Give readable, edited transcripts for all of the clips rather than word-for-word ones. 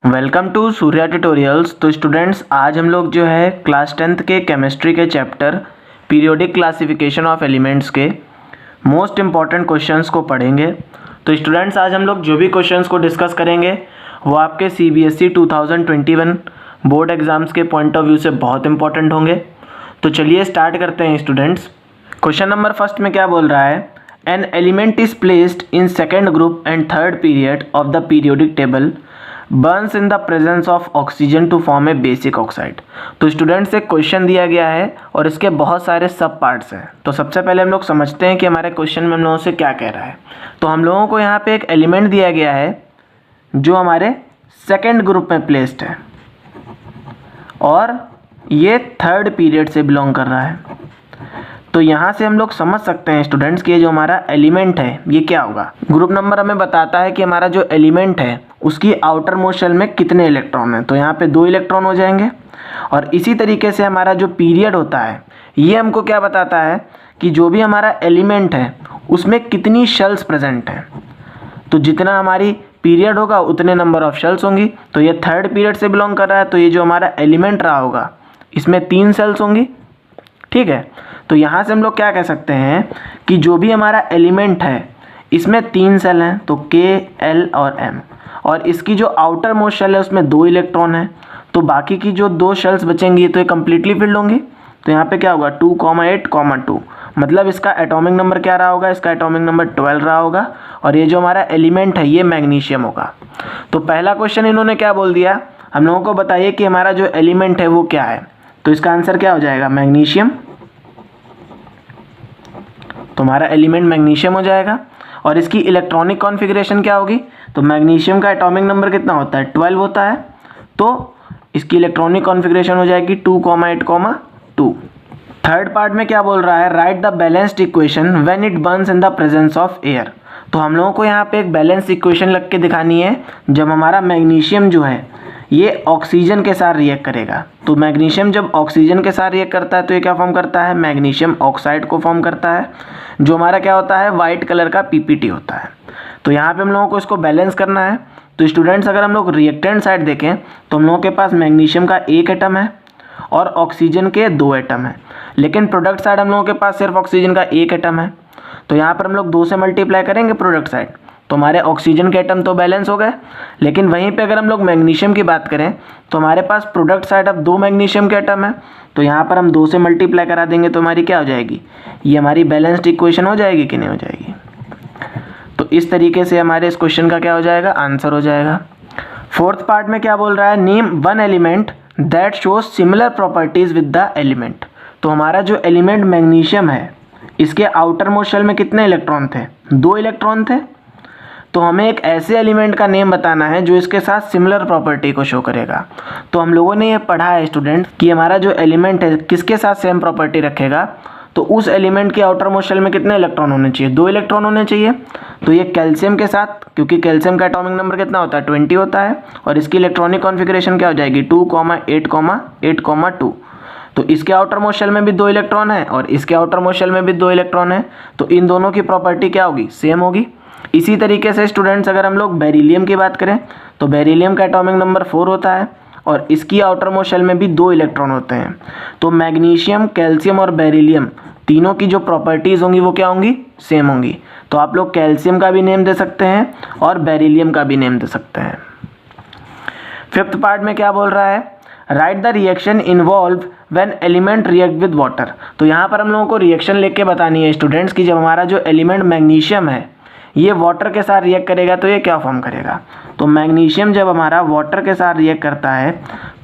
Welcome to Surya tutorials. तो students, आज हम लोग जो है क्लास 10th के केमिस्ट्री के chapter periodic classification of elements के मोस्ट इम्पॉर्टेंट क्वेश्चंस को पढ़ेंगे। तो स्टूडेंट्स, आज हम लोग जो भी क्वेश्चंस को डिस्कस करेंगे वो आपके CBSE 2021 बोर्ड एग्जाम्स के पॉइंट ऑफ व्यू से बहुत इंपॉर्टेंट होंगे। तो चलिए स्टार्ट करते हैं स्टूडेंट्स। क्वेश्चन नंबर फर्स्ट में क्या बोल रहा है? An element is placed in second group and third period of the periodic table burns in the presence of oxygen to form a basic oxide. तो स्टूडेंट्स, एक question दिया गया है और इसके बहुत सारे सब पार्ट्स हैं। तो सबसे पहले हम लोग समझते हैं कि हमारे क्वेश्चन में हम लोगों से क्या कह रहा है। तो हम लोगों को यहाँ पे एक एलिमेंट दिया गया है जो हमारे सेकेंड ग्रुप में प्लेस्ड है और ये थर्ड पीरियड से बिलोंग कर रहा है। तो यहाँ से हम लोग समझ सकते हैं स्टूडेंट्स कि ये जो हमारा एलिमेंट है ये क्या होगा। ग्रुप नंबर हमें बताता है कि हमारा जो एलिमेंट है उसकी आउटर मोस्ट शेल में कितने इलेक्ट्रॉन हैं। तो यहाँ पे 2 इलेक्ट्रॉन हो जाएंगे। और इसी तरीके से हमारा जो पीरियड होता है ये हमको क्या बताता है कि जो भी हमारा एलिमेंट है उसमें कितनी शेल्स प्रेजेंट हैं। तो जितना हमारी पीरियड होगा उतने नंबर ऑफ शेल्स होंगी। तो ये थर्ड पीरियड से बिलोंग कर रहा है, तो ये जो हमारा एलिमेंट रहा होगा इसमें 3 सेल्स होंगी। ठीक है, तो यहाँ से हम लोग क्या कह सकते हैं कि जो भी हमारा एलिमेंट है इसमें 3 सेल हैं, तो K, L और M। और इसकी जो आउटर मोस्ट शेल है उसमें 2 इलेक्ट्रॉन है। तो बाकी की जो 2 शेल्स बचेंगी तो ये कम्प्लीटली फिल्ड होंगी। तो यहाँ पे क्या होगा 2,8,2, मतलब इसका एटॉमिक नंबर क्या रहा होगा? इसका एटॉमिक नंबर 12 रहा होगा। और ये जो हमारा एलिमेंट है ये मैग्नीशियम होगा। तो पहला क्वेश्चन इन्होंने क्या बोल दिया, हम लोगों को बताइए कि हमारा जो एलिमेंट है वो क्या है। तो इसका आंसर क्या हो जाएगा? मैग्नीशियम। तो हमारा एलिमेंट मैग्नीशियम हो जाएगा। और इसकी इलेक्ट्रॉनिक कॉन्फ़िगरेशन क्या होगी? तो मैग्नीशियम का एटॉमिक नंबर कितना होता है? 12 होता है। तो इसकी इलेक्ट्रॉनिक कॉन्फ़िगरेशन हो जाएगी 2,8,2। थर्ड पार्ट में क्या बोल रहा है? Right the balanced equation when it Burns in the presence of air. तो हम लोगों को यहाँ पे एक बैलेंस इक्वेशन लग के दिखानी है जब हमारा मैग्नीशियम जो है ये ऑक्सीजन के साथ रिएक्ट करेगा। तो मैग्नीशियम जब ऑक्सीजन के साथ रिएक्ट करता है तो ये क्या फॉर्म करता है? मैग्नीशियम ऑक्साइड को फॉर्म करता है, जो हमारा क्या होता है? वाइट कलर का PPT होता है। तो यहाँ पे हम लोगों को इसको बैलेंस करना है। तो स्टूडेंट्स, अगर हम लोग रिएक्टेंट साइड देखें तो हम लोगों के पास मैग्नीशियम का 1 एटम है और ऑक्सीजन के 2 एटम है। लेकिन प्रोडक्ट साइड हम लोगों के पास सिर्फ ऑक्सीजन का 1 एटम है। तो यहाँ पर हम लोग 2 से मल्टीप्लाई करेंगे प्रोडक्ट साइड, तो हमारे ऑक्सीजन के एटम तो बैलेंस हो गए। लेकिन वहीं पे अगर हम लोग मैग्नीशियम की बात करें तो हमारे पास प्रोडक्ट साइड अब 2 मैग्नीशियम के एटम है। तो यहाँ पर हम 2 से मल्टीप्लाई करा देंगे तो हमारी क्या हो जाएगी? ये हमारी बैलेंस्ड इक्वेशन हो जाएगी कि नहीं हो जाएगी? तो इस तरीके से हमारे इस क्वेश्चन का क्या हो जाएगा? आंसर हो जाएगा। फोर्थ पार्ट में क्या बोल रहा है? Name one element that shows similar properties with the element. तो हमारा जो एलिमेंट मैग्नीशियम है इसके आउटर मोस्ट शेल में कितने इलेक्ट्रॉन थे? 2 इलेक्ट्रॉन थे। तो हमें एक ऐसे एलिमेंट का नेम बताना है जो इसके साथ सिमिलर प्रॉपर्टी को शो करेगा। तो हम लोगों ने ये पढ़ा है स्टूडेंट कि हमारा जो एलिमेंट है किसके साथ सेम प्रॉपर्टी रखेगा? तो उस एलिमेंट के आउटर मोस्ट शेल में कितने इलेक्ट्रॉन होने चाहिए? 2 इलेक्ट्रॉन होने चाहिए। तो ये कैल्शियम के साथ, क्योंकि कैल्शियम का एटॉमिक नंबर कितना होता है? 20 होता है। और इसकी इलेक्ट्रॉनिक कॉन्फ़िगरेशन क्या हो जाएगी? 2,8,8,2। तो इसके आउटर मोस्ट शेल में भी 2 इलेक्ट्रॉन है और इसके आउटर मोस्ट शेल में भी 2 इलेक्ट्रॉन है। तो इन दोनों की प्रॉपर्टी क्या होगी? सेम होगी। इसी तरीके से स्टूडेंट्स, अगर हम लोग बेरिलियम की बात करें तो बेरिलियम का एटॉमिक नंबर 4 होता है और इसकी आउटर मोस्ट शेल में भी 2 इलेक्ट्रॉन होते हैं। तो मैग्नीशियम, कैल्शियम और बेरिलियम तीनों की जो प्रॉपर्टीज़ होंगी वो क्या होंगी? सेम होंगी। तो आप लोग कैल्शियम का भी नेम दे सकते हैं और बेरिलियम का भी नेम दे सकते हैं। फिफ्थ पार्ट में क्या बोल रहा है? Right the reaction involve when element react with water. तो यहाँ पर हम लोगों को रिएक्शन लेके बतानी है स्टूडेंट्स कि जब हमारा जो एलिमेंट मैग्नीशियम है ये वाटर के साथ रिएक्ट करेगा तो ये क्या फॉर्म करेगा? तो मैग्नीशियम जब हमारा वाटर के साथ रिएक्ट करता है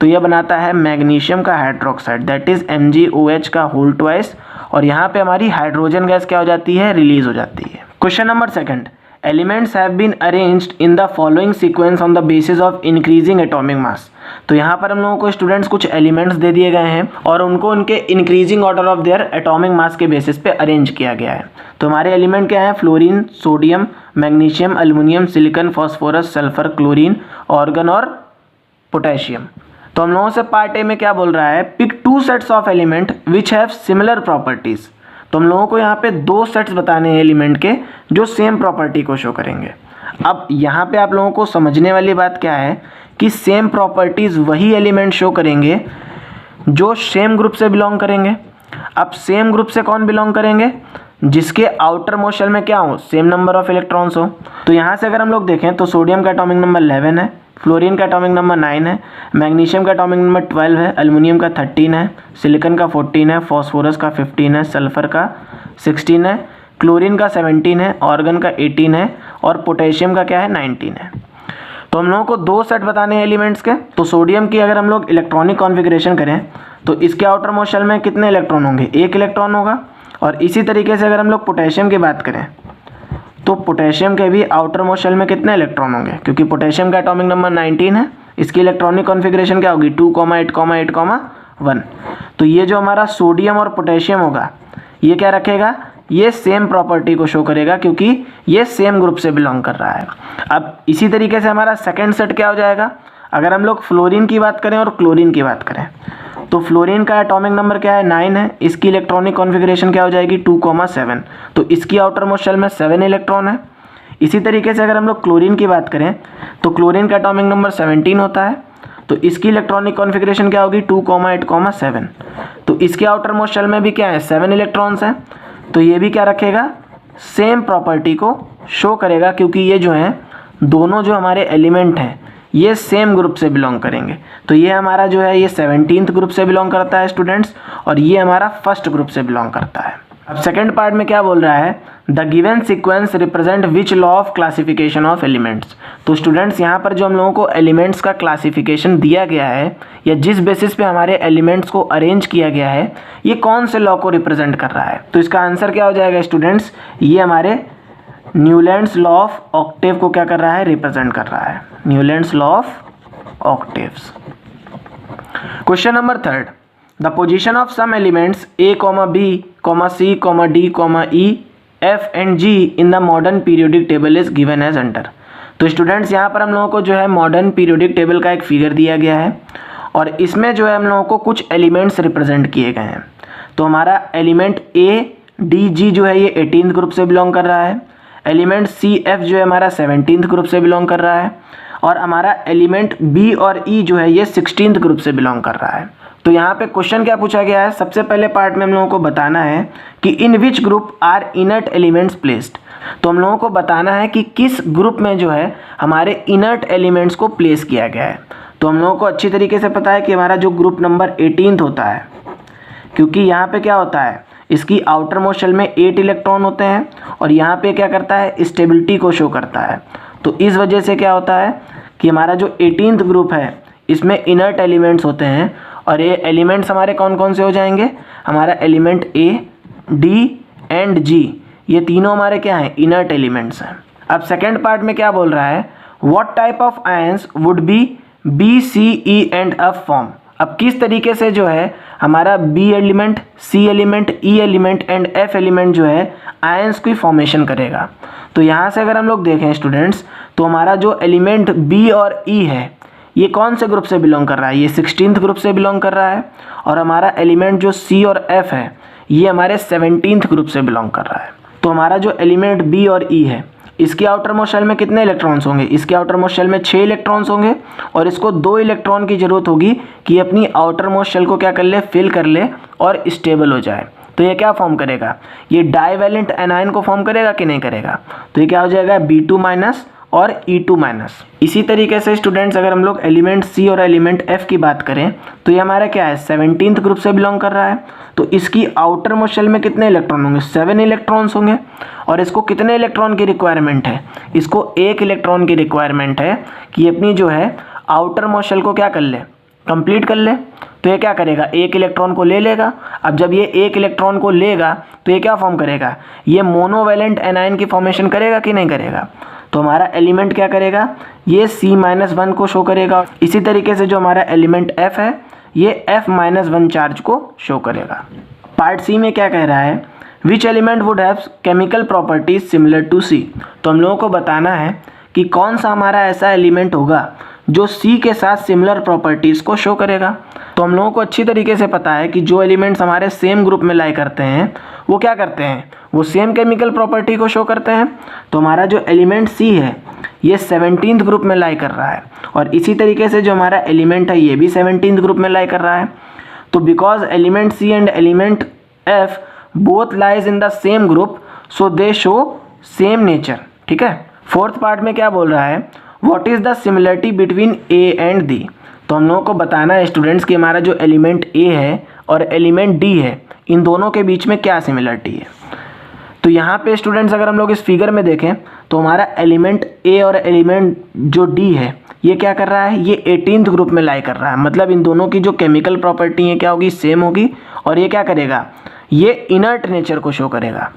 तो ये बनाता है मैग्नीशियम का हाइड्रोक्साइड, दैट इज MgOH का होल ट्वाइस। और यहाँ पे हमारी हाइड्रोजन गैस क्या हो जाती है? रिलीज हो जाती है। Question number second, elements have been arranged in the following sequence on the basis of increasing atomic mass. तो यहाँ पर हम लोगों को स्टूडेंट्स कुछ एलिमेंट्स दे दिए गए हैं और उनको उनके increasing order of their atomic mass के बेसिस पे अरेंज किया गया है। तो हमारे एलिमेंट क्या हैं? Fluorine, sodium, magnesium, aluminium, silicon, phosphorus, sulphur, chlorine, organ और पोटेशियम। तो हम लोगों से पार्ट ए में क्या बोल रहा है? Pick 2 sets of element which have similar properties. तो हम लोगों को यहाँ पे 2 सेट्स बताने हैं एलिमेंट के जो सेम प्रॉपर्टी को शो करेंगे। अब यहाँ पे आप लोगों को समझने वाली बात क्या है कि सेम प्रॉपर्टीज़ वही एलिमेंट शो करेंगे जो सेम ग्रुप से बिलोंग करेंगे। अब सेम ग्रुप से कौन बिलोंग करेंगे? जिसके आउटर मोस्ट शेल में क्या हो, सेम नंबर ऑफ इलेक्ट्रॉन्स हो। तो यहाँ से अगर हम लोग देखें तो सोडियम का एटॉमिक नंबर 11 है, फ्लोरीन का एटॉमिक नंबर 9 है, मैग्नीशियम का एटॉमिक नंबर 12 है, एल्युमिनियम का 13 है, सिलिकॉन का 14 है, फॉस्फोरस का 15 है, सल्फर का 16 है, क्लोरीन का 17 है, ऑर्गन का 18 है और पोटेशियम का क्या है 19 है। तो हम लोगों को दो सेट बताने हैं एलिमेंट्स के। तो सोडियम की अगर हम लोग इलेक्ट्रॉनिक कॉन्फ़िगरेशन करें तो इसके आउटर मोस्ट शेल में कितने इलेक्ट्रॉन होंगे? एक इलेक्ट्रॉन होगा। और इसी तरीके से अगर हम लोग पोटेशियम की बात करें तो पोटेशियम के भी आउटर मोस्ट शेल में कितने इलेक्ट्रॉन होंगे? क्योंकि पोटेशियम का एटॉमिक नंबर 19 है, इसकी इलेक्ट्रॉनिक कॉन्फ़िगरेशन क्या होगी 2,8,8,1। तो ये जो हमारा सोडियम और पोटेशियम होगा ये क्या रखेगा? ये सेम प्रॉपर्टी को शो करेगा क्योंकि ये सेम ग्रुप से बिलोंग कर रहा है। अब इसी तरीके से हमारा सेकंड सेट क्या हो जाएगा? अगर हम लोग फ्लोरीन की बात करें और क्लोरीन की बात करें तो फ्लोरीन का एटॉमिक नंबर क्या है 9 है, इसकी इलेक्ट्रॉनिक कॉन्फ़िगरेशन क्या हो जाएगी 2,7। तो इसकी आउटर मोस्ट शेल में 7 इलेक्ट्रॉन है। इसी तरीके से अगर हम लोग क्लोरीन की बात करें तो क्लोरीन का एटॉमिक नंबर 17 होता है, तो इसकी इलेक्ट्रॉनिक कॉन्फ़िगरेशन क्या होगी 2,8,7। तो इसके आउटर मोस्ट शेल में भी क्या है 7 इलेक्ट्रॉन्स हैं। तो ये भी क्या रखेगा? सेम प्रॉपर्टी को शो करेगा क्योंकि ये जो है दोनों जो हमारे एलिमेंट हैं ये सेम ग्रुप से बिलोंग करेंगे। तो ये हमारा जो है ये 17th ग्रुप से बिलोंग करता है स्टूडेंट्स, और ये हमारा फर्स्ट ग्रुप से बिलोंग करता है। अब सेकंड पार्ट में क्या बोल रहा है? The given sequence represent which law of classification of elements. तो स्टूडेंट्स यहाँ पर जो हम लोगों को एलिमेंट्स का क्लासिफिकेशन दिया गया है या जिस बेसिस पे हमारे एलिमेंट्स को अरेंज किया गया है ये कौन से लॉ को रिप्रेजेंट कर रहा है? तो इसका आंसर क्या हो जाएगा स्टूडेंट्स? ये हमारे न्यूलैंड्स लॉ ऑफ ऑक्टेव को क्या कर रहा है? रिप्रेजेंट कर रहा है, Newlands law of octaves. Question number third, the position of some elements A, B, C, D, E, F and G in the modern periodic table is given as under. तो students यहाँ पर हम लोगों को जो है मॉडर्न पीरियोडिक टेबल का एक फिगर दिया गया है और इसमें जो है हम लोगों को कुछ एलिमेंट्स रिप्रेजेंट किए गए हैं। तो हमारा एलिमेंट A, D, G जो है ये 18th ग्रुप से बिलोंग कर रहा है, एलिमेंट C, F जो है हमारा 17th ग्रुप से बिलोंग कर रहा है और हमारा एलिमेंट B और E जो है ये 16th ग्रुप से बिलोंग कर रहा है। तो यहाँ पे क्वेश्चन क्या पूछा गया है? सबसे पहले पार्ट में हम लोगों को बताना है कि in which group are inert elements placed. तो हम लोगों को बताना है कि किस ग्रुप में जो है हमारे इनर्ट एलिमेंट्स को प्लेस किया गया है। तो हम लोगों को अच्छी तरीके से पता है कि हमारा जो ग्रुप नंबर 18th होता है, क्योंकि यहाँ पे क्या होता है इसकी आउटर मोस्ट शेल में 8 इलेक्ट्रॉन होते हैं और यहाँ पे क्या करता है स्टेबिलिटी को शो करता है। तो इस वजह से क्या होता है कि हमारा जो 18th ग्रुप है इसमें इनर्ट एलिमेंट्स होते हैं और ये एलिमेंट्स हमारे कौन कौन से हो जाएंगे? हमारा element A, D and G ये तीनों हमारे क्या हैं? इनर्ट एलिमेंट्स हैं। अब सेकेंड पार्ट में क्या बोल रहा है? What type of ions would be B, C, E and F form. अब किस तरीके से जो है हमारा B element, C element, E element and F element जो है आयंस की फॉर्मेशन करेगा। तो यहाँ से अगर हम लोग देखें स्टूडेंट्स तो हमारा जो एलिमेंट B और E है ये कौन से ग्रुप से बिलोंग कर रहा है? ये 16th ग्रुप से बिलोंग कर रहा है और हमारा एलिमेंट जो C और F है ये हमारे 17th ग्रुप से बिलोंग कर रहा है। तो हमारा जो एलिमेंट B और E है इसके आउटर मोस्ट शेल में कितने इलेक्ट्रॉन्स होंगे? इसके आउटर मोस्ट शेल में 6 इलेक्ट्रॉन्स होंगे और इसको 2 इलेक्ट्रॉन की ज़रूरत होगी कि अपनी आउटर मोस्ट शेल को क्या कर ले? फिल कर ले और स्टेबल हो जाए। तो ये क्या फॉर्म करेगा? ये डाइवैलेंट एनायन को फॉर्म करेगा कि नहीं करेगा? तो ये क्या हो जाएगा? B2- और E2-। इसी तरीके से स्टूडेंट्स अगर हम लोग एलिमेंट C और एलिमेंट F की बात करें तो ये हमारा क्या है? 17th ग्रुप से बिलोंग कर रहा है। तो इसकी आउटर मोस्ट शेल में कितने इलेक्ट्रॉन होंगे? 7 इलेक्ट्रॉन्स होंगे और इसको कितने इलेक्ट्रॉन की रिक्वायरमेंट है? इसको 1 इलेक्ट्रॉन की रिक्वायरमेंट है कि अपनी जो है आउटर मोस्ट शेल को क्या कर ले? कंप्लीट कर ले। तो ये क्या करेगा? 1 इलेक्ट्रॉन को ले लेगा। अब जब ये 1 इलेक्ट्रॉन को लेगा तो ये क्या फॉर्म करेगा? ये मोनोवैलेंट एनायन की फॉर्मेशन करेगा कि नहीं करेगा? तो हमारा एलिमेंट क्या करेगा? ये C-1 को शो करेगा। इसी तरीके से जो हमारा एलिमेंट F है ये F-1 चार्ज को शो करेगा। पार्ट C में क्या कह रहा है? Which element would have chemical properties similar to C। तो हम लोगों को बताना है कि कौन सा हमारा ऐसा एलिमेंट होगा जो C के साथ सिमिलर प्रॉपर्टीज़ को शो करेगा। तो हम लोगों को अच्छी तरीके से पता है कि जो एलिमेंट्स हमारे सेम ग्रुप में लाई करते हैं वो क्या करते हैं? वो सेम केमिकल प्रॉपर्टी को शो करते हैं। तो हमारा जो एलिमेंट C है ये 17th ग्रुप में लाई कर रहा है, और इसी तरीके से जो हमारा एलिमेंट है ये भी 17th ग्रुप में लाई कर रहा है। तो because element C and element F both lies in the same group so they show same nature. ठीक है, फोर्थ पार्ट में क्या बोल रहा है, what is the similarity between A and D. तो हम लोगों को बताना है स्टूडेंट्स कि हमारा जो एलिमेंट ए है और एलिमेंट डी है इन दोनों के बीच में क्या सिमिलरिटी है। तो यहाँ पे स्टूडेंट्स अगर हम लोग इस फिगर में देखें तो हमारा एलिमेंट ए और एलिमेंट जो डी है ये क्या कर रहा है, ये 18th ग्रुप में लाई कर रहा है। मतलब इन दोनों की जो केमिकल प्रॉपर्टी है क्या होगी, सेम होगी, और ये क्या करेगा, ये इनर्ट नेचर को शो करेगा।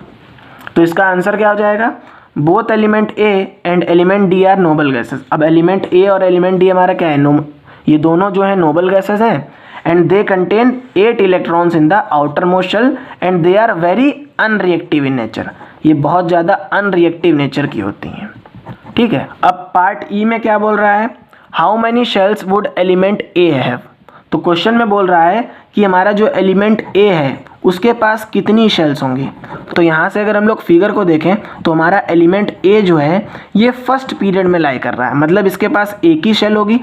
तो इसका आंसर क्या हो जाएगा, both element A and element D are noble gases. अब एलिमेंट ए और एलिमेंट डी हमारा क्या है, ये दोनों जो है नोबल गैसेस हैं, and they contain 8 electrons in the outermost shell and they are very unreactive in nature. ये बहुत ज़्यादा अनरिएक्टिव नेचर की होती हैं। ठीक है, अब पार्ट ई में क्या बोल रहा है, how many shells would element A have. तो क्वेश्चन में बोल रहा है कि हमारा जो एलिमेंट ए है उसके पास कितनी शेल्स होंगी। तो यहाँ से अगर हम लोग फिगर को देखें तो हमारा एलिमेंट ए जो है ये फर्स्ट पीरियड में लाई कर रहा है, मतलब इसके पास एक ही शेल होगी।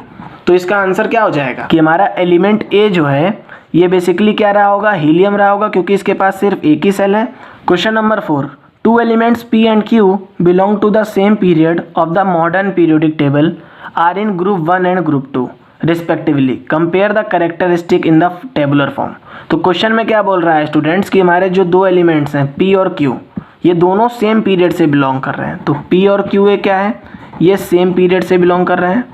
तो इसका आंसर क्या हो जाएगा कि हमारा एलिमेंट ए जो है ये बेसिकली क्या रहा होगा, हीलियम रहा होगा, क्योंकि इसके पास सिर्फ एक ही सेल है। Question number 4, 2 elements P and Q belong to the same period of the modern periodic table are in group 1 and group 2 respectively. Compare the characteristic in the tabular form. तो question में क्या बोल रहा है students कि हमारे जो दो एलिमेंट्स हैं P और Q ये दोनों सेम पीरियड से बिलोंग कर रहे हैं। तो P और Q ये क्या है, ये सेम पीरियड से बिलोंग कर रहे हैं,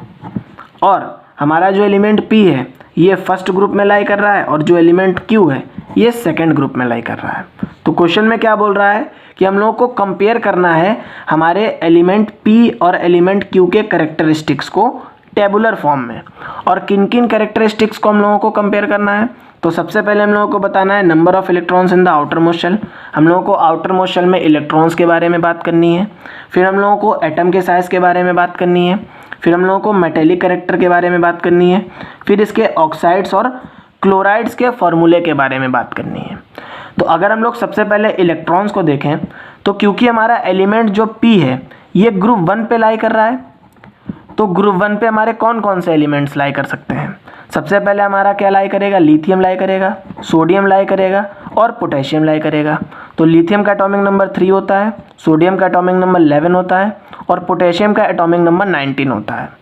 और हमारा जो एलिमेंट P है ये फर्स्ट ग्रुप में लाई कर रहा है, और जो एलिमेंट Q है ये सेकंड ग्रुप में लाई कर रहा है। तो क्वेश्चन में क्या बोल रहा है कि हम लोगों को कंपेयर करना है हमारे एलिमेंट P और एलिमेंट Q के कैरेक्टरिस्टिक्स को टेबुलर फॉर्म में। और किन किन कैरेक्टरिस्टिक्स को हम लोगों को कंपेयर करना है, तो सबसे पहले हम लोगों को बताना है number of electrons in the outermost shell. हम लोगों को आउटर मोस्ट शेल में इलेक्ट्रॉन्स के बारे में बात करनी है। फिर हम लोगों को एटम के साइज़ के बारे में बात करनी है। फिर हम लोगों को मेटेलिक कैरेक्टर के बारे में बात करनी है। फिर इसके ऑक्साइड्स और क्लोराइड्स के फॉर्मूले के बारे में बात करनी है। तो अगर हम लोग सबसे पहले इलेक्ट्रॉन्स को देखें तो क्योंकि हमारा एलिमेंट जो P है ये ग्रुप 1 पे लाई कर रहा है, तो ग्रुप 1 पे हमारे कौन कौन से एलिमेंट्स लाई कर सकते हैं। सबसे पहले हमारा क्या लाई करेगा, लिथियम लाई करेगा, सोडियम लाई करेगा और पोटेशियम लाई करेगा। तो लिथियम का एटॉमिक नंबर 3 होता है, सोडियम का एटॉमिक नंबर 11 होता है और पोटेशियम का एटॉमिक नंबर 19 होता है।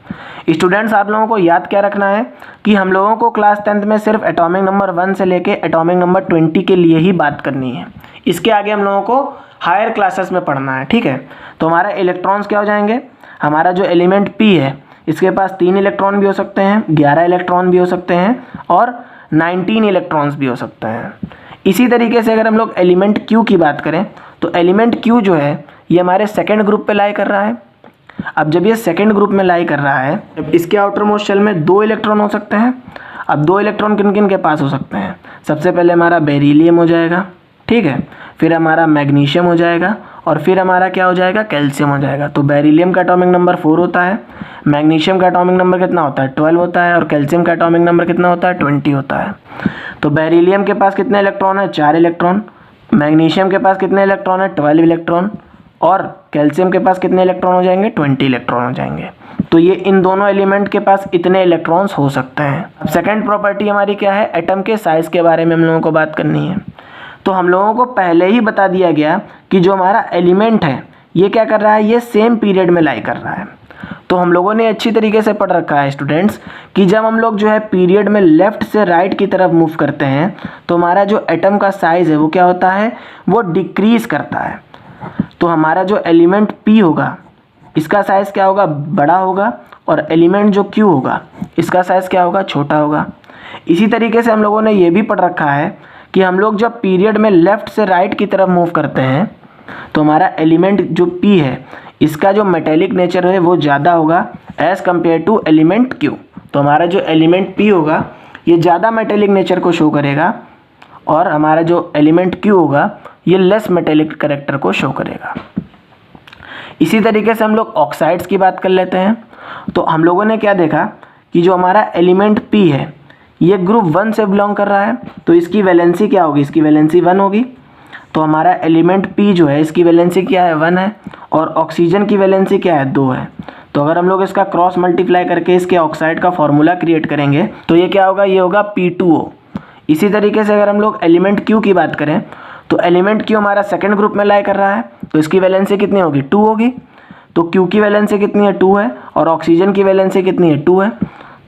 स्टूडेंट्स आप लोगों को याद क्या रखना है कि हम लोगों को क्लास 10th में सिर्फ एटॉमिक नंबर 1 से लेके एटॉमिक नंबर 20 के लिए ही बात करनी है। इसके आगे हम लोगों को हायर क्लासेस में पढ़ना है। ठीक है, तो हमारा इलेक्ट्रॉन्स क्या हो जाएंगे, हमारा जो एलिमेंट P है इसके पास 3 इलेक्ट्रॉन भी हो सकते हैं, 11 इलेक्ट्रॉन भी हो सकते हैं और 19 इलेक्ट्रॉन्स भी हो सकते हैं। इसी तरीके से अगर हम लोग एलिमेंट Q की बात करें तो एलिमेंट Q जो है ये हमारे सेकेंड ग्रुप पे लाई कर रहा है। अब जब ये सेकेंड ग्रुप में लाई कर रहा है, इसके आउटर मोस्ट शेल में 2 इलेक्ट्रॉन हो सकते हैं। अब 2 इलेक्ट्रॉन किन किन के पास हो सकते हैं, सबसे पहले हमारा बेरिलियम हो जाएगा, ठीक है, फिर हमारा मैग्नीशियम हो जाएगा और फिर हमारा क्या हो जाएगा, कैल्शियम हो जाएगा। तो बेरिलियम का एटॉमिक नंबर 4 होता है, मैग्नीशियम का एटॉमिक नंबर कितना होता है 12 होता है और कैल्शियम का एटॉमिक नंबर कितना होता है 20 होता है। तो बेरिलियम के पास कितने इलेक्ट्रॉन है, 4 इलेक्ट्रॉन, मैग्नीशियम के पास कितने इलेक्ट्रॉन है 12 इलेक्ट्रॉन और कैल्शियम के पास कितने इलेक्ट्रॉन हो जाएंगे 20 इलेक्ट्रॉन हो जाएंगे। तो ये इन दोनों एलिमेंट के पास इतने इलेक्ट्रॉन्स हो सकते हैं। अब सेकंड प्रॉपर्टी हमारी क्या है, एटम के साइज़ के बारे में हम लोगों को बात करनी है। तो हम लोगों को पहले ही बता दिया गया कि जो हमारा एलिमेंट है ये क्या कर रहा है, ये सेम पीरियड में लाई कर रहा है। तो हम लोगों ने अच्छी तरीके से पढ़ रखा है स्टूडेंट्स कि जब हम लोग जो है पीरियड में लेफ़्ट से राइट की तरफ मूव करते हैं तो हमारा जो एटम का साइज़ है वो क्या होता है, वो डिक्रीज़ करता है। तो हमारा जो एलिमेंट P होगा इसका साइज़ क्या होगा, बड़ा होगा, और एलिमेंट जो Q होगा इसका साइज़ क्या होगा, छोटा होगा। इसी तरीके से हम लोगों ने ये भी पढ़ रखा है कि हम लोग जब पीरियड में लेफ़्ट से राइट की तरफ मूव करते हैं तो हमारा एलिमेंट जो P है इसका जो मेटेलिक नेचर है वो ज़्यादा होगा as compare to element Q। तो हमारा जो एलिमेंट P होगा ये ज़्यादा मेटेलिक नेचर को शो करेगा और हमारा जो एलिमेंट Q होगा ये लेस मेटेलिक कैरेक्टर को शो करेगा। इसी तरीके से हम लोग ऑक्साइड्स की बात कर लेते हैं। तो हम लोगों ने क्या देखा कि जो हमारा एलिमेंट P है ये ग्रुप 1 से बिलोंग कर रहा है, तो इसकी वैलेंसी क्या होगी, इसकी वैलेंसी 1 होगी। तो हमारा एलिमेंट P जो है इसकी वैलेंसी क्या है, 1 है, और ऑक्सीजन की वैलेंसी क्या है, 2 है। तो अगर हम लोग इसका क्रॉस मल्टीप्लाई करके इसके ऑक्साइड का फॉर्मूला क्रिएट करेंगे तो ये क्या होगा, ये होगा P2O। इसी तरीके से अगर हम लोग एलिमेंट Q की बात करें तो एलिमेंट Q हमारा सेकेंड ग्रुप में लाई कर रहा है, तो इसकी वैलेंसी कितनी होगी, 2 होगी। तो Q की वैलेंसी कितनी है, 2 है, और ऑक्सीजन की वैलेंसी कितनी है, 2 है।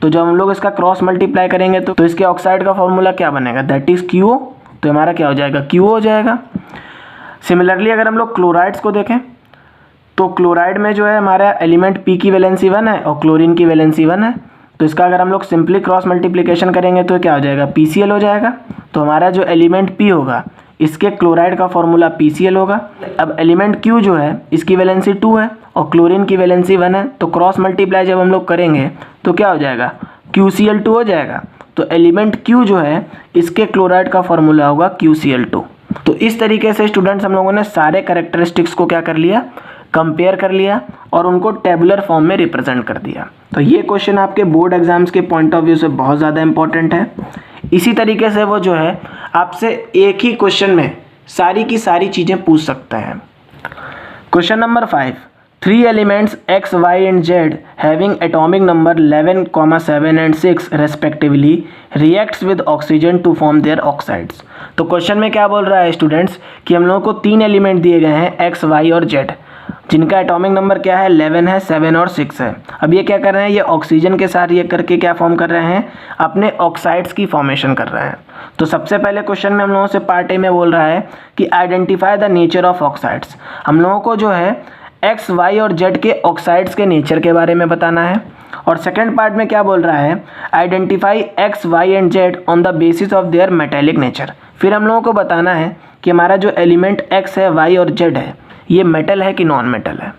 तो जब हम लोग इसका क्रॉस मल्टीप्लाई करेंगे तो इसके ऑक्साइड का फॉर्मूला क्या बनेगा, दैट इज QO। तो हमारा क्या हो जाएगा, QO हो जाएगा। सिमिलरली अगर हम लोग क्लोराइड्स को देखें तो क्लोराइड में जो है हमारा एलिमेंट P की वैलेंसी 1 है और क्लोरीन की वैलेंसी 1 है। तो इसका अगर हम लोग सिंपली क्रॉस मल्टीप्लिकेशन करेंगे तो क्या हो जाएगा, PCl हो जाएगा। तो हमारा जो एलिमेंट P होगा इसके क्लोराइड का फॉर्मूला PCl होगा। अब एलिमेंट Q जो है इसकी वैलेंसी 2 है और क्लोरीन की वैलेंसी 1 है, तो क्रॉस मल्टीप्लाई जब हम लोग करेंगे तो क्या हो जाएगा, QCl2 हो जाएगा। तो एलिमेंट Q जो है इसके क्लोराइड का फॉर्मूला होगा QCl2। तो इस तरीके से स्टूडेंट्स हम लोगों ने सारे कैरेक्टरिस्टिक्स को क्या कर लिया, कंपेयर कर लिया और उनको टेबुलर फॉर्म में रिप्रेजेंट कर दिया। तो ये क्वेश्चन आपके बोर्ड एग्जाम्स के पॉइंट ऑफ व्यू से बहुत ज़्यादा इंपॉर्टेंट है। इसी तरीके से वो जो है आपसे एक ही क्वेश्चन में सारी की सारी चीज़ें पूछ सकते हैं। Question number 5, 3 elements X, Y and Z having atomic number 11, 7 and 6 respectively reacts with oxygen to form their oxides। तो क्वेश्चन में क्या बोल रहा है स्टूडेंट्स कि हम लोगों को 3 एलिमेंट दिए गए हैं X, Y और Z, जिनका एटॉमिक नंबर क्या है, 11 है, 7 और 6 है। अब ये क्या कर रहे हैं, ये ऑक्सीजन के साथ रिएक्ट करके क्या फॉर्म कर रहे हैं, अपने ऑक्साइड्स की फॉर्मेशन कर रहे हैं। तो सबसे पहले क्वेश्चन में हम लोगों से पार्ट ए में बोल रहा है कि identify the nature of oxides. हम लोगों को जो है X, Y और Z के ऑक्साइड्स के नेचर के बारे में बताना है। और सेकंड पार्ट में क्या बोल रहा है, identify X, Y and Z on the basis of their metallic nature. फिर हम लोगों को बताना है कि हमारा जो एलिमेंट X है, Y और Z है ये मेटल है कि नॉन मेटल है।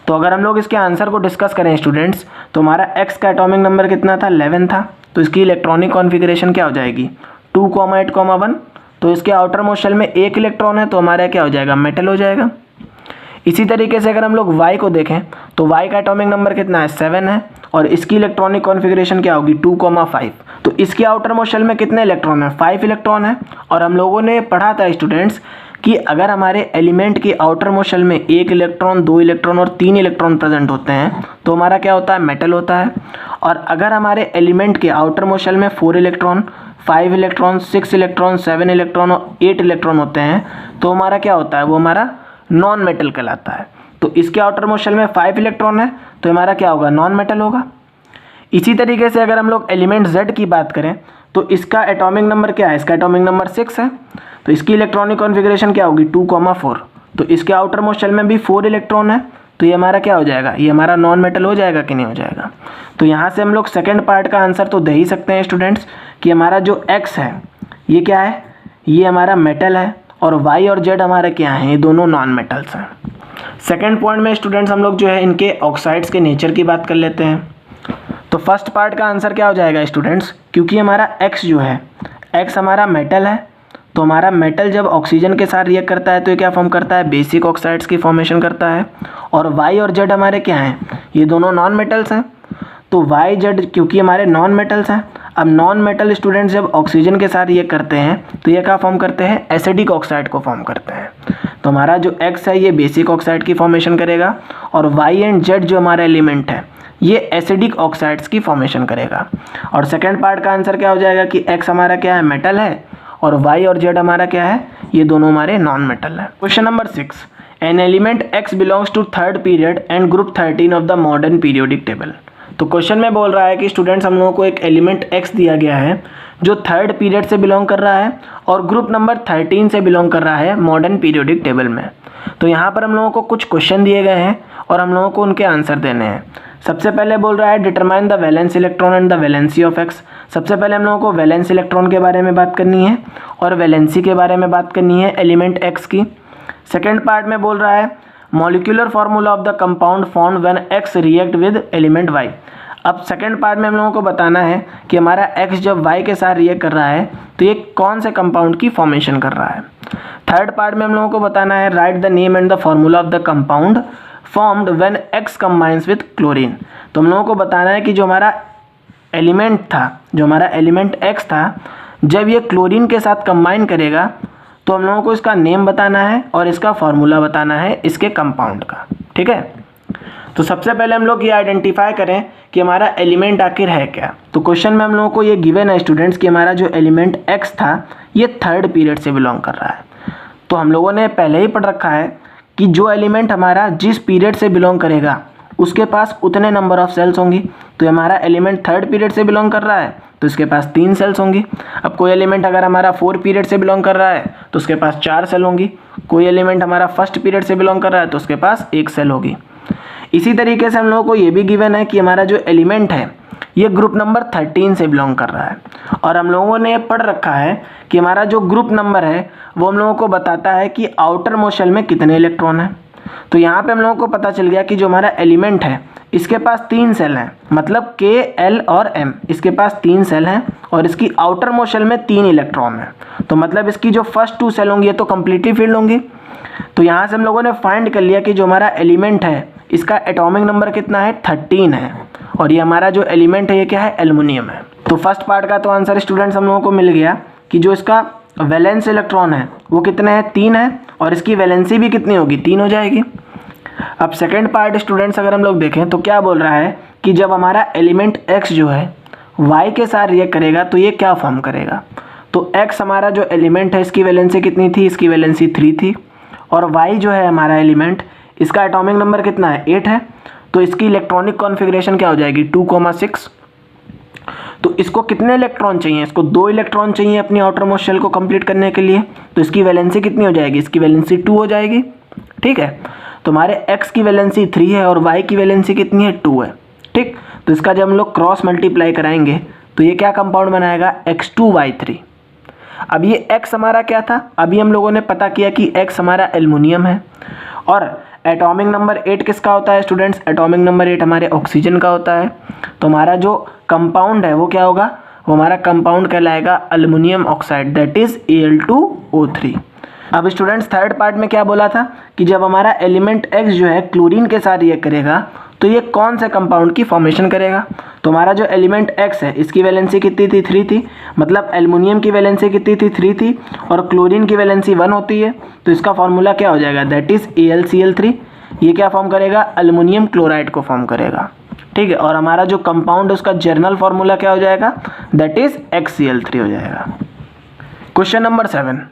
तो अगर हम लोग इसके आंसर को डिस्कस करें स्टूडेंट्स तो हमारा X का एटॉमिक नंबर कितना था, 11 था। तो इसकी इलेक्ट्रॉनिक कॉन्फ़िगरेशन क्या हो जाएगी, 2, 8, 1। तो इसके आउटर मोस्ट शेल में 1 इलेक्ट्रॉन है, तो हमारा क्या हो जाएगा, मेटल हो जाएगा। इसी तरीके से अगर हम लोग Y को देखें तो Y का एटॉमिक नंबर कितना है, 7 है, और इसकी इलेक्ट्रॉनिक कॉन्फ़िगरेशन क्या होगी, 2, 5। तो इसके आउटर मोस्ट शेल में कितने इलेक्ट्रॉन है, 5 इलेक्ट्रॉन है। और हम लोगों ने पढ़ा था स्टूडेंट्स कि अगर हमारे एलिमेंट के आउटर मोस्ट शेल में 1 इलेक्ट्रॉन, 2 इलेक्ट्रॉन और 3 इलेक्ट्रॉन प्रेजेंट होते हैं तो हमारा क्या होता है, मेटल होता है। और अगर हमारे एलिमेंट के आउटर मोस्ट शेल में 4 इलेक्ट्रॉन, 5 इलेक्ट्रॉन, 6 इलेक्ट्रॉन, 7 इलेक्ट्रॉन और 8 इलेक्ट्रॉन होते हैं तो हमारा क्या होता है, वो हमारा नॉन मेटल कहलाता है। तो इसके आउटर मोस्ट शेल में 5 इलेक्ट्रॉन है तो हमारा क्या होगा, नॉन मेटल होगा। इसी तरीके से अगर हम लोग एलिमेंट Z की बात करें तो इसका एटॉमिक नंबर क्या है, इसका एटॉमिक नंबर 6 है। तो इसकी इलेक्ट्रॉनिक कॉन्फ़िगरेशन क्या होगी, 2, 4। तो इसके आउटर मोस्ट शेल में भी 4 इलेक्ट्रॉन है, तो ये हमारा क्या हो जाएगा, ये हमारा नॉन मेटल हो जाएगा कि नहीं हो जाएगा। तो यहाँ से हम लोग सेकेंड पार्ट का आंसर तो दे ही सकते हैं स्टूडेंट्स कि हमारा जो X है ये क्या है, ये हमारा मेटल है, और Y और Z हमारे क्या हैं, ये दोनों नॉन मेटल्स हैं। सेकेंड पॉइंट में स्टूडेंट्स हम लोग जो है इनके ऑक्साइड्स के नेचर की बात कर लेते हैं। तो फर्स्ट पार्ट का आंसर क्या हो जाएगा स्टूडेंट्स, क्योंकि हमारा X जो है, X हमारा मेटल है, तो हमारा मेटल जब ऑक्सीजन के साथ रिएक्ट करता है तो ये क्या फॉर्म करता है, बेसिक ऑक्साइड्स की फॉर्मेशन करता है। और Y और Z हमारे क्या हैं, ये दोनों नॉन मेटल्स हैं। तो Y, Z क्योंकि हमारे नॉन मेटल्स हैं। अब नॉन मेटल स्टूडेंट्स जब ऑक्सीजन के साथ रिएक्ट करते हैं तो ये क्या फॉर्म करते हैं, एसिडिक ऑक्साइड को फॉर्म करते हैं। तो हमारा जो X है ये बेसिक ऑक्साइड की फॉर्मेशन करेगा, और Y एंड Z जो हमारा एलिमेंट है ये एसिडिक ऑक्साइड्स की फॉर्मेशन करेगा। और सेकेंड पार्ट का आंसर क्या हो जाएगा कि X हमारा क्या है, मेटल है, और Y और Z हमारा क्या है, ये दोनों हमारे नॉन मेटल है। Question number 6, an element X belongs to third period and group 13 of the modern periodic table. तो क्वेश्चन में बोल रहा है कि स्टूडेंट्स हम लोगों को एक एलिमेंट X दिया गया है जो थर्ड पीरियड से बिलोंग कर रहा है और ग्रुप नंबर 13 से बिलोंग कर रहा है मॉडर्न पीरियोडिक टेबल में। तो यहाँ पर हम लोगों को कुछ क्वेश्चन दिए गए हैं और हम लोगों को उनके आंसर देने हैं। सबसे पहले बोल रहा है determine the valence electron and the valency of X। सबसे पहले हम लोगों को वैलेंस इलेक्ट्रॉन के बारे में बात करनी है और वैलेंसी के बारे में बात करनी है एलिमेंट X की। सेकेंड पार्ट में बोल रहा है molecular formula of the compound formed when X react with element Y। अब सेकेंड पार्ट में हम लोगों को बताना है कि हमारा X जब Y के साथ रिएक्ट कर रहा है तो ये कौन से कंपाउंड की फॉर्मेशन कर रहा है। थर्ड पार्ट में हम लोगों को बताना है right the name and the formula of the compound formed when X combines with chlorine. तो हम लोगों को बताना है कि जो हमारा एलिमेंट था, जो हमारा एलिमेंट X था, जब ये क्लोरीन के साथ कंबाइन करेगा तो हम लोगों को इसका नेम बताना है और इसका फार्मूला बताना है इसके कंपाउंड का। ठीक है, तो सबसे पहले हम लोग ये आइडेंटिफाई करें कि हमारा एलिमेंट आखिर है क्या। तो क्वेश्चन में हम लोगों को ये गिवन है स्टूडेंट्स कि हमारा जो एलिमेंट x था ये थर्ड पीरियड से बिलोंग कर रहा है। तो हम लोगों ने पहले ही पढ़ रखा है कि जो एलिमेंट हमारा जिस पीरियड से बिलोंग करेगा उसके पास उतने नंबर ऑफ सेल्स होंगी। तो हमारा एलिमेंट थर्ड पीरियड से बिलोंग कर रहा है तो इसके पास 3 सेल्स होंगी। अब कोई एलिमेंट अगर हमारा 4 पीरियड से बिलोंग कर रहा है तो उसके पास 4 सेल होंगी। कोई एलिमेंट हमारा फर्स्ट पीरियड से बिलोंग कर रहा है तो उसके पास 1 सेल होगी। इसी तरीके से हम लोगों को ये भी गिवन है कि हमारा जो एलिमेंट है ये ग्रुप नंबर 13 से बिलोंग कर रहा है। और हम लोगों ने पढ़ रखा है कि हमारा जो ग्रुप नंबर है वो हम लोगों को बताता है कि आउटर मोस्ट शेल में कितने इलेक्ट्रॉन हैं। तो यहाँ पे हम लोगों को पता चल गया कि जो हमारा एलिमेंट है इसके पास 3 सेल हैं, मतलब K, L और M। इसके पास 3 सेल हैं और इसकी आउटर मोस्ट शेल में 3 इलेक्ट्रॉन हैं। तो मतलब इसकी जो फर्स्ट 2 सेल होंगी ये तो कम्प्लीटली फिल्ड होंगी। तो यहाँ से हम लोगों ने फाइंड कर लिया कि जो हमारा एलिमेंट है इसका एटॉमिक नंबर कितना है, 13 है। और ये हमारा जो एलिमेंट है ये क्या है, एल्युमिनियम है। तो फर्स्ट पार्ट का तो आंसर स्टूडेंट्स हम लोगों को मिल गया कि जो इसका वैलेंस इलेक्ट्रॉन है वो कितने हैं, 3 है। और इसकी वैलेंसी भी कितनी होगी, 3 हो जाएगी। अब सेकेंड पार्ट स्टूडेंट्स अगर हम लोग देखें तो क्या बोल रहा है कि जब हमारा एलिमेंट x जो है y के साथ रिएक्ट करेगा तो ये क्या फॉर्म करेगा। तो x हमारा जो एलिमेंट है इसकी वैलेंसी कितनी थी, इसकी वैलेंसी 3 थी। और y जो है हमारा एलिमेंट इसका एटॉमिक नंबर कितना है, 8 है। तो इसकी इलेक्ट्रॉनिक कॉन्फ़िगरेशन क्या हो जाएगी, 2,6। तो इसको कितने इलेक्ट्रॉन चाहिए, इसको 2 इलेक्ट्रॉन चाहिए अपनी आउटर मोस्ट शेल को कंप्लीट करने के लिए। तो इसकी वैलेंसी कितनी हो जाएगी, इसकी वैलेंसी 2 हो जाएगी। ठीक है, तो हमारे x की वैलेंसी 3 है और y की वैलेंसी कितनी है, 2 है। ठीक, तो इसका जब हम लोग क्रॉस मल्टीप्लाई कराएंगे तो ये क्या कंपाउंड बनाएगा, X2Y3। अब ये x हमारा क्या था, अभी हम लोगों ने पता किया कि x हमारा एल्युमिनियम है। और एटॉमिक नंबर 8 किसका होता है स्टूडेंट्स, एटॉमिक नंबर 8 हमारे ऑक्सीजन का होता है। तो हमारा जो कंपाउंड है वो क्या होगा, वो हमारा कंपाउंड कहलाएगा aluminium oxide, that is Al2O3। अब स्टूडेंट्स थर्ड पार्ट में क्या बोला था कि जब हमारा एलिमेंट x जो है क्लोरीन के साथ रिएक्ट करेगा तो ये कौन से कंपाउंड की फॉर्मेशन करेगा। तो हमारा जो एलिमेंट x है इसकी वैलेंसी कितनी थी, 3 थी। मतलब एल्युमिनियम की वैलेंसी कितनी थी, 3 थी। और क्लोरीन की वैलेंसी 1 होती है। तो इसका फॉर्मूला क्या हो जाएगा, दैट इज AlCl3। ये क्या फॉर्म करेगा, अल्युमिनियम क्लोराइड को फॉर्म करेगा। ठीक है, और हमारा जो कंपाउंड है उसका जर्नल फॉर्मूला क्या हो जाएगा, दैट इज XCl3 हो जाएगा। Question number 7,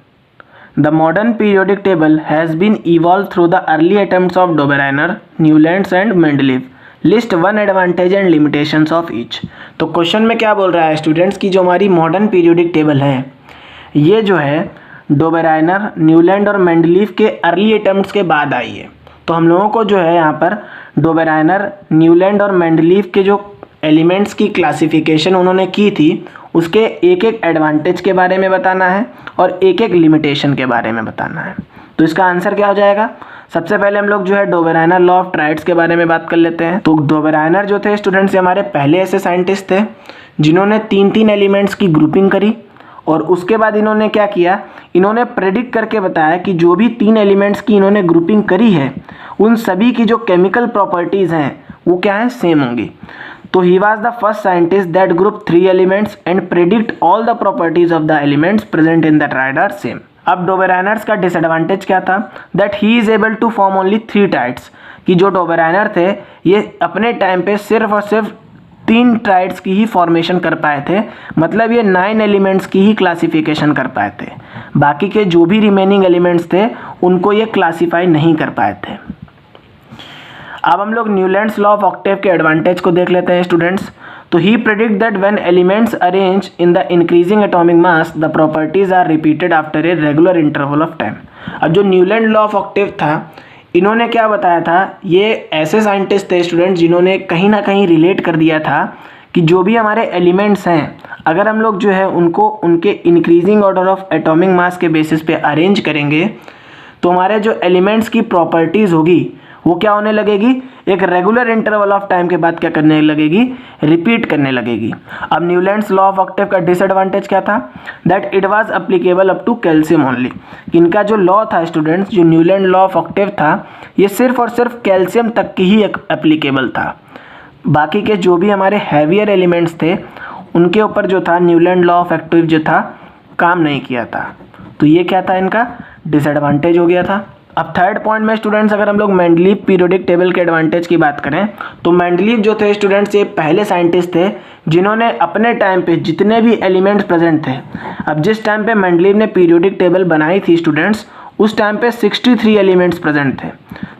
The modern periodic table has been evolved through the early attempts of Dobereiner, Newlands and Mendeleev. List one advantage and limitations of each. तो question में क्या बोल रहा है स्टूडेंट्स की जो हमारी मॉडर्न पीरियोडिक टेबल है ये जो है डोबेराइनर, न्यूलैंड और मेंडलीव के अर्ली अटेम्प्ट्स के बाद आई है। तो हम लोगों को जो है यहाँ पर डोबेराइनर, न्यूलैंड और मेंडलीव के जो एलिमेंट्स की क्लासिफिकेशन उन्होंने की थी उसके एक एक एडवांटेज के बारे में बताना है और एक एक लिमिटेशन के बारे में बताना है। तो इसका आंसर क्या हो जाएगा, सबसे पहले हम लोग जो है डोबेराइनर लॉ ऑफ ट्राइड्स के बारे में बात कर लेते हैं। तो डोबेराइनर जो थे स्टूडेंट्स हमारे पहले ऐसे साइंटिस्ट थे जिन्होंने 3 एलिमेंट्स की ग्रुपिंग करी। और उसके बाद इन्होंने क्या किया, इन्होंने प्रेडिक्ट करके बताया कि जो भी 3 एलिमेंट्स की इन्होंने ग्रुपिंग करी है उन सभी की जो केमिकल प्रॉपर्टीज़ हैं वो क्या है, सेम होंगी। तो he was the first scientist that grouped 3 elements and predict all the properties of the elements present in the triad are same. अब डोबेराइनर्स का डिसएडवांटेज क्या था, that he is able to form only 3 triads, कि जो Dobereiner थे ये अपने time पे सिर्फ और सिर्फ 3 ट्राइड्स की ही फॉर्मेशन कर पाए थे। मतलब ये 9 एलिमेंट्स की ही क्लासिफिकेशन कर पाए थे, बाकी के जो भी रिमेनिंग एलिमेंट्स थे उनको ये क्लासीफाई नहीं कर पाए थे। अब हम लोग न्यूलैंड्स लॉ ऑफ ऑक्टेव के एडवांटेज को देख लेते हैं स्टूडेंट्स। तो he predict that when elements arrange in the increasing atomic mass the properties are repeated after a regular interval of time. अब जो न्यूलैंड लॉ ऑफ ऑक्टेव था इन्होंने क्या बताया था, ये ऐसे साइंटिस्ट थे स्टूडेंट्स जिन्होंने कहीं ना कहीं रिलेट कर दिया था कि जो भी हमारे एलिमेंट्स हैं अगर हम लोग जो है उनको उनके increasing order of atomic mass के बेसिस पे अरेंज करेंगे तो हमारे जो एलिमेंट्स की प्रॉपर्टीज़ होगी वो क्या होने लगेगी, एक रेगुलर इंटरवल ऑफ टाइम के बाद क्या करने लगेगी, रिपीट करने लगेगी। अब न्यूलैंड्स लॉ ऑफ ऑक्टेव का डिसएडवांटेज क्या था, that it was applicable up to calcium only. इनका जो लॉ था स्टूडेंट्स, जो न्यूलैंड लॉ ऑफ ऑक्टेव था ये सिर्फ और सिर्फ कैल्शियम तक की ही एप्लीकेबल था। बाकी के जो भी हमारे हैवियर एलिमेंट्स थे उनके ऊपर जो था न्यूलैंड लॉ ऑफ ऑक्टेव जो था काम नहीं किया था। तो ये क्या था, इनका डिसएडवांटेज हो गया था। अब थर्ड पॉइंट में स्टूडेंट्स अगर हम लोग मेंडलीव पीरियोडिक टेबल के एडवांटेज की बात करें तो मेंडलीव जो थे स्टूडेंट्स ये पहले साइंटिस्ट थे जिन्होंने अपने टाइम पे जितने भी एलिमेंट्स प्रेजेंट थे, अब जिस टाइम पे मेंडलीव ने पीरियोडिक टेबल बनाई थी स्टूडेंट्स उस टाइम पे 63 एलिमेंट्स प्रेजेंट थे।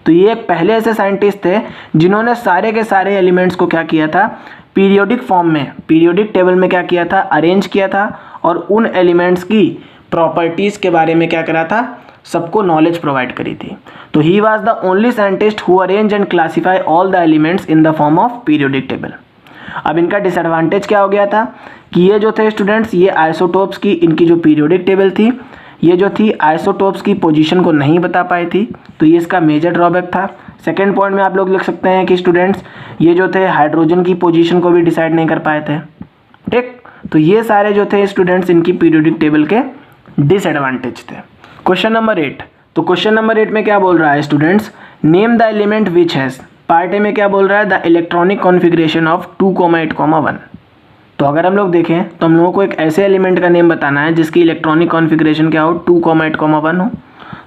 तो ये पहले ऐसे साइंटिस्ट थे जिन्होंने सारे के सारे एलिमेंट्स को क्या किया था, पीरियोडिक फॉर्म में पीरियोडिक टेबल में क्या किया था, अरेंज किया था और उन एलिमेंट्स की प्रॉपर्टीज़ के बारे में क्या करा था, सबको नॉलेज प्रोवाइड करी थी। तो he was the only scientist who arrange and classify all the elements in the form of periodic table. अब इनका डिसएडवांटेज क्या हो गया था कि ये जो थे स्टूडेंट्स ये आइसोटोप्स की इनकी जो पीरियोडिक टेबल थी ये जो थी आइसोटोप्स की पोजीशन को नहीं बता पाई थी, तो ये इसका मेजर ड्रॉबैक था। सेकेंड पॉइंट में आप लोग लिख सकते हैं कि स्टूडेंट्स ये जो थे हाइड्रोजन की पोजीशन को भी डिसाइड नहीं कर पाए थे। ठीक, तो ये सारे जो थे स्टूडेंट्स इनकी पीरियोडिक टेबल के डिसएडवांटेज थे। क्वेश्चन नंबर 8, तो क्वेश्चन नंबर 8 में क्या बोल रहा है students, name the element which has, part A में क्या बोल रहा है, द इलेक्ट्रॉनिक कॉन्फ़िगरेशन ऑफ 2,8,1। तो अगर हम लोग देखें तो हम लोगों को एक ऐसे एलिमेंट का नेम बताना है जिसकी इलेक्ट्रॉनिक कॉन्फ़िगरेशन क्या हो, 2,8,1 हो।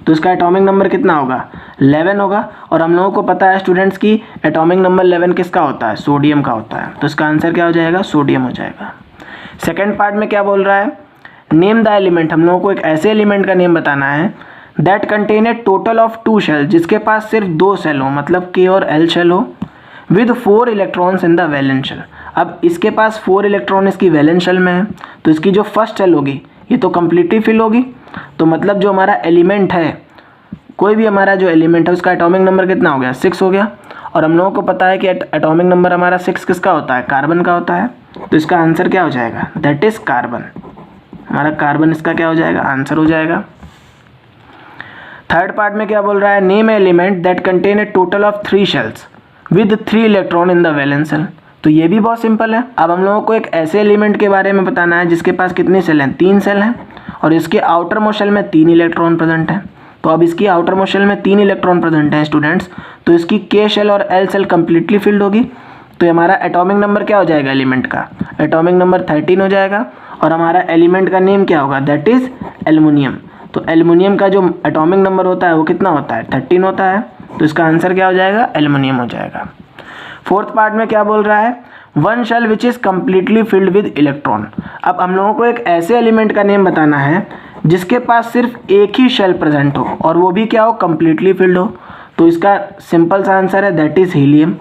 तो इसका एटॉमिक नंबर कितना होगा, 11 होगा। और हम लोगों को पता है स्टूडेंट्स की एटॉमिक नंबर 11 किसका होता है, सोडियम का होता है। तो इसका आंसर क्या हो जाएगा, सोडियम हो जाएगा। सेकेंड पार्ट में क्या बोल रहा है, नेम द एलिमेंट, हम लोगों को एक ऐसे एलिमेंट का नेम बताना है that contain a total of 2 shell, जिसके पास सिर्फ 2 शेल हो, मतलब K और L शेल हो, with 4 electrons in the valence shell. अब इसके पास 4 इलेक्ट्रॉन इसकी वैलेंस शेल में है, तो इसकी जो फर्स्ट शेल होगी ये तो कम्प्लीटली फिल होगी। तो मतलब जो हमारा एलिमेंट है, कोई भी हमारा जो एलिमेंट है उसका एटॉमिक नंबर कितना हो गया, 6 हो गया। और हम लोगों को पता है कि एटॉमिक नंबर हमारा 6 किसका होता है, कार्बन का होता है। तो इसका आंसर क्या हो जाएगा, दैट इज कार्बन। हमारा कार्बन इसका क्या हो जाएगा, आंसर हो जाएगा। थर्ड पार्ट में क्या बोल रहा है, name element that contain a total of 3 shells with 3 electron in the valence shell. तो ये भी बहुत सिंपल है। अब हम लोगों को एक ऐसे एलिमेंट के बारे में बताना है जिसके पास कितनी सेल हैं, 3 सेल हैं और इसके आउटर मोस्ट शेल में 3 इलेक्ट्रॉन प्रेजेंट हैं। तो अब इसकी आउटर मोस्ट शेल में 3 इलेक्ट्रॉन प्रेजेंट हैं स्टूडेंट्स, तो इसकी K शेल और L शेल कम्प्लीटली फिल्ड होगी। तो हमारा एटॉमिक नंबर क्या हो जाएगा एलिमेंट का, एटॉमिक नंबर 13 हो जाएगा। और हमारा एलिमेंट का नेम क्या होगा, दैट इज एल्युमिनियम। तो एल्युमिनियम का जो एटॉमिक नंबर होता है वो कितना होता है, 13 होता है। तो इसका आंसर क्या हो जाएगा, एल्युमिनियम हो जाएगा। फोर्थ पार्ट में क्या बोल रहा है, one shell which is completely filled with electron. अब हम लोगों को एक ऐसे एलिमेंट का नेम बताना है जिसके पास सिर्फ एक ही शेल प्रेजेंट हो और वो भी क्या हो, कम्प्लीटली फिल्ड हो। तो इसका सिंपल सा आंसर है दैट इज़ हीलियम।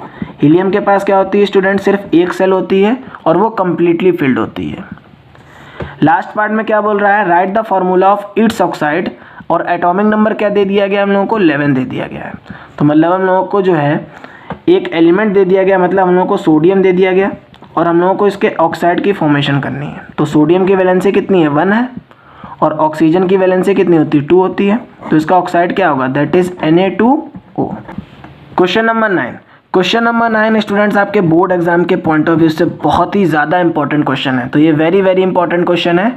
हीलियम के पास क्या होती है स्टूडेंट, सिर्फ एक सेल होती है और वो कम्प्लीटली फिल्ड होती है। लास्ट पार्ट में क्या बोल रहा है, right the formula of its oxide, और एटॉमिक नंबर क्या दे दिया गया हम लोगों को, 11 दे दिया गया है। तो मतलब हम लोगों को जो है एक एलिमेंट दे दिया गया, मतलब हम लोगों को सोडियम दे दिया गया और हम लोगों को इसके ऑक्साइड की फॉर्मेशन करनी है। तो सोडियम की वैलेंसी कितनी है, 1 है और ऑक्सीजन की वैलेंसी कितनी होती है, 2 होती है। तो इसका ऑक्साइड क्या होगा, that is Na2O। Question number 9, question number 9 students आपके बोर्ड एग्जाम के पॉइंट ऑफ व्यू से बहुत ही ज़्यादा इंपॉर्टेंट क्वेश्चन है। तो ये वेरी वेरी इंपॉर्टेंट क्वेश्चन है,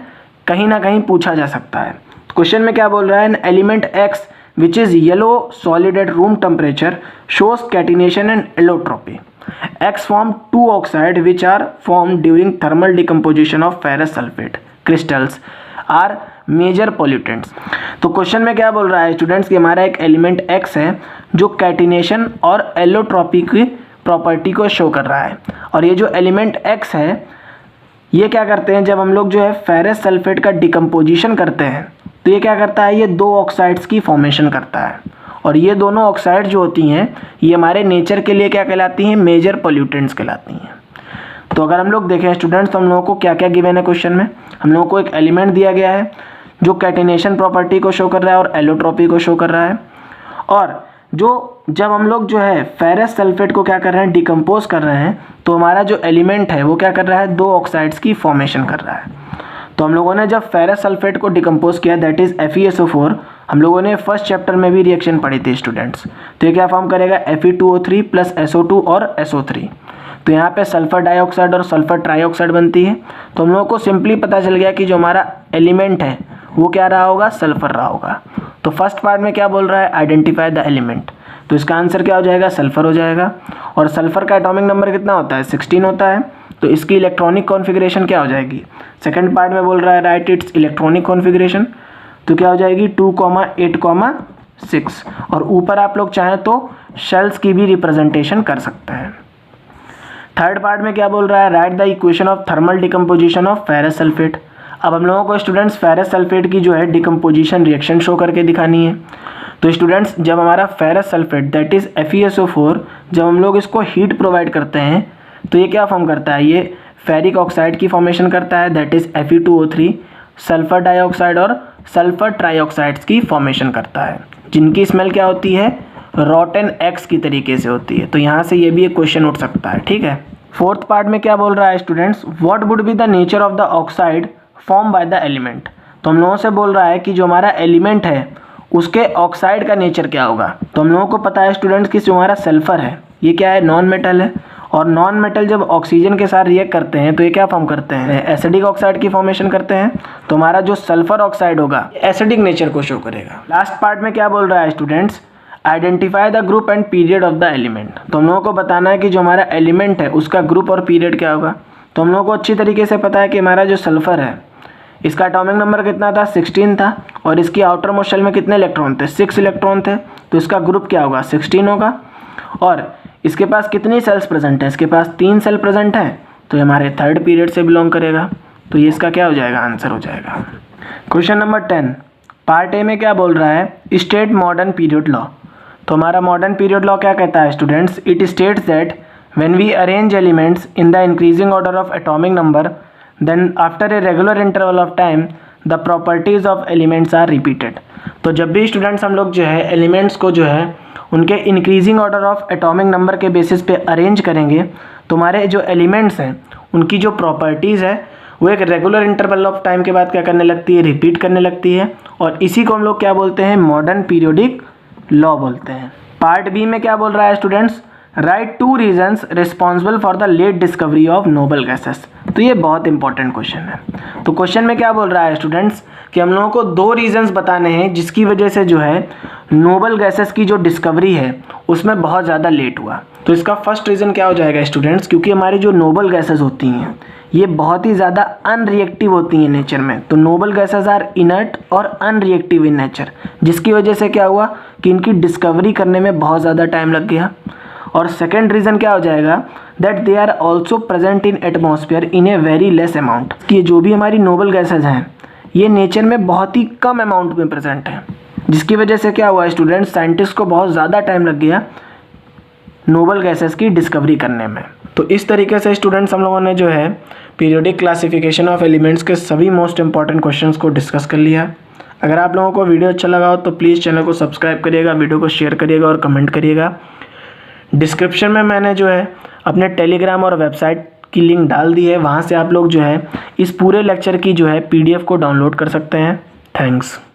कहीं ना कहीं पूछा जा सकता है। क्वेश्चन में क्या बोल रहा है, an element X which is yellow solid at room temperature shows catenation and allotropy. X form 2 oxide which are formed during thermal decomposition of ferrous sulfate crystals are major pollutants. तो question में क्या बोल रहा है students कि हमारा एक element X है जो कैटिनेशन और एलोट्रॉपी की प्रॉपर्टी को शो कर रहा है। और ये जो एलिमेंट X है ये क्या करते हैं, जब हम लोग जो है फेरस सल्फेट का डिकम्पोजिशन करते हैं तो ये क्या करता है, ये 2 ऑक्साइड्स की फॉर्मेशन करता है। और ये दोनों ऑक्साइड जो होती हैं ये हमारे नेचर के लिए क्या कहलाती हैं, मेजर पोल्यूटेंट्स कहलाती हैं। तो अगर हम लोग देखें स्टूडेंट्स तो हम लोगों को क्या क्या गिवन है क्वेश्चन में, हम लोगों को एक एलिमेंट दिया गया है जो कैटिनेशन प्रॉपर्टी को शो कर रहा है और एलोट्रोपी को शो कर रहा है। और जब हम लोग जो है फेरस सल्फेट को क्या कर रहे हैं, डिकम्पोज कर रहे हैं, तो हमारा जो एलिमेंट है वो क्या कर रहा है, 2 ऑक्साइड्स की फॉर्मेशन कर रहा है। तो हम लोगों ने जब फेरस सल्फेट को डिकम्पोज किया दैट इज़ FeSO4, हम लोगों ने फर्स्ट चैप्टर में भी रिएक्शन पढ़ी थी स्टूडेंट्स। तो ये क्या फॉर्म करेगा, Fe2O3 प्लस SO2 और SO3। तो यहाँ पे सल्फर डाइऑक्साइड और सल्फर ट्राइऑक्साइड बनती है। तो हम लोगों को सिंपली पता चल गया कि जो हमारा एलिमेंट है वो क्या रहा होगा, सल्फर रहा होगा। तो फर्स्ट पार्ट में क्या बोल रहा है, आइडेंटिफाई द एलिमेंट। तो इसका आंसर क्या हो जाएगा, सल्फर हो जाएगा। और सल्फर का एटॉमिक नंबर कितना होता है, 16 होता है। तो इसकी इलेक्ट्रॉनिक कॉन्फ़िगरेशन क्या हो जाएगी, सेकंड पार्ट में बोल रहा है राइट इट्स इलेक्ट्रॉनिक कॉन्फ़िगरेशन। तो क्या हो जाएगी 2,8,1। 6 और ऊपर आप लोग चाहें तो शेल्स की भी रिप्रेजेंटेशन कर सकते हैं। थर्ड पार्ट में क्या बोल रहा है, right the equation of thermal decomposition of ferrous sulphate. अब हम लोगों को स्टूडेंट्स फेरस सल्फेट की जो है डिकम्पोजिशन रिएक्शन शो करके दिखानी है। तो स्टूडेंट्स जब हमारा ferrous sulphate that is FeSO4 जब हम लोग इसको हीट प्रोवाइड करते हैं तो ये क्या फॉर्म करता है, ये फेरिक ऑक्साइड की फॉर्मेशन करता है that is Fe2O3, sulphur dioxide और सल्फर ट्राइऑक्साइड्स की फॉर्मेशन करता है जिनकी स्मेल क्या होती है, रॉटन एक्स की तरीके से होती है। तो यहाँ से ये भी एक क्वेश्चन उठ सकता है, ठीक है। फोर्थ पार्ट में क्या बोल रहा है students, what would be the nature of the oxide form by the element. तो हम लोगों से बोल रहा है कि जो हमारा एलिमेंट है उसके ऑक्साइड का नेचर क्या होगा। तो हम लोगों को पता है स्टूडेंट्स कि जो हमारा सल्फर है ये क्या है, नॉन मेटल है और नॉन मेटल जब ऑक्सीजन के साथ रिएक्ट करते हैं तो ये क्या फॉर्म करते हैं, एसिडिक ऑक्साइड की फॉर्मेशन करते हैं। तो हमारा जो सल्फर ऑक्साइड होगा एसिडिक नेचर को शो करेगा। लास्ट पार्ट में क्या बोल रहा है students, identify the group and period of the element. तो हम लोगों को बताना है कि जो हमारा एलिमेंट है उसका ग्रुप और पीरियड क्या होगा। तो हम लोगों को अच्छी तरीके से पता है कि हमारा जो सल्फर है इसका एटॉमिक नंबर कितना था, 16 था और इसकी आउटर मोस्ट शेल में कितने इलेक्ट्रॉन थे, 6 इलेक्ट्रॉन थे। तो इसका ग्रुप क्या होगा, 16 होगा। और इसके पास कितनी सेल्स प्रेजेंट है, इसके पास 3 सेल प्रेजेंट है। तो ये हमारे थर्ड पीरियड से बिलोंग करेगा। तो ये इसका क्या हो जाएगा, आंसर हो जाएगा। क्वेश्चन नंबर 10 पार्ट ए में क्या बोल रहा है, स्टेट मॉडर्न पीरियड लॉ। तो हमारा मॉडर्न पीरियड लॉ क्या कहता है students, it states that when we arrange elements in the increasing order of atomic number then after a regular interval of time the properties of elements are repeated. तो जब भी students हम लोग जो है एलिमेंट्स को जो है उनके increasing order of atomic number के बेसिस पे अरेंज करेंगे तो हमारे जो एलिमेंट्स हैं उनकी जो प्रॉपर्टीज़ है वो एक रेगुलर इंटरवल ऑफ टाइम के बाद क्या करने लगती है, रिपीट करने लगती है। और इसी को हम लोग क्या बोलते हैं, मॉडर्न पीरियोडिक लॉ बोलते हैं। पार्ट बी में क्या बोल रहा है students, write 2 reasons responsible for the late discovery of noble gases. तो ये बहुत इंपॉर्टेंट क्वेश्चन है। तो क्वेश्चन में क्या बोल रहा है स्टूडेंट्स कि हम लोगों को 2 रीजंस बताने हैं जिसकी वजह से जो है नोबल गैसेस की जो डिस्कवरी है उसमें बहुत ज़्यादा लेट हुआ। तो इसका फर्स्ट रीज़न क्या हो जाएगा स्टूडेंट्स, क्योंकि हमारी जो नोबल गैसेस होती हैं ये बहुत ही ज़्यादा अनरिएक्टिव होती हैं नेचर में। तो नोबल गैसेस आर इनर्ट और अनरिएक्टिव इन नेचर, जिसकी वजह से क्या हुआ कि इनकी डिस्कवरी करने में बहुत ज़्यादा टाइम लग गया। और सेकेंड रीज़न क्या हो जाएगा, that they are also present in atmosphere in a very less amount. कि जो भी हमारी नोबल गैसेज हैं ये नेचर में बहुत ही कम अमाउंट में प्रेजेंट हैं, जिसकी वजह से क्या हुआ स्टूडेंट, साइंटिस्ट को बहुत ज़्यादा टाइम लग गया नोबल गैसेस की डिस्कवरी करने में। तो इस तरीके से स्टूडेंट्स हम लोगों ने जो है पीरियोडिक क्लासिफिकेशन ऑफ एलिमेंट्स के सभी मोस्ट इंपॉर्टेंट क्वेश्चंस को डिस्कस कर लिया। अगर आप लोगों को वीडियो अच्छा लगा हो तो प्लीज़ चैनल को सब्सक्राइब करिएगा, वीडियो को शेयर करिएगा और कमेंट करिएगा। डिस्क्रिप्शन में मैंने जो है अपने टेलीग्राम और वेबसाइट की लिंक डाल दी है, वहाँ से आप लोग जो है इस पूरे लेक्चर की जो है PDF को डाउनलोड कर सकते हैं। थैंक्स।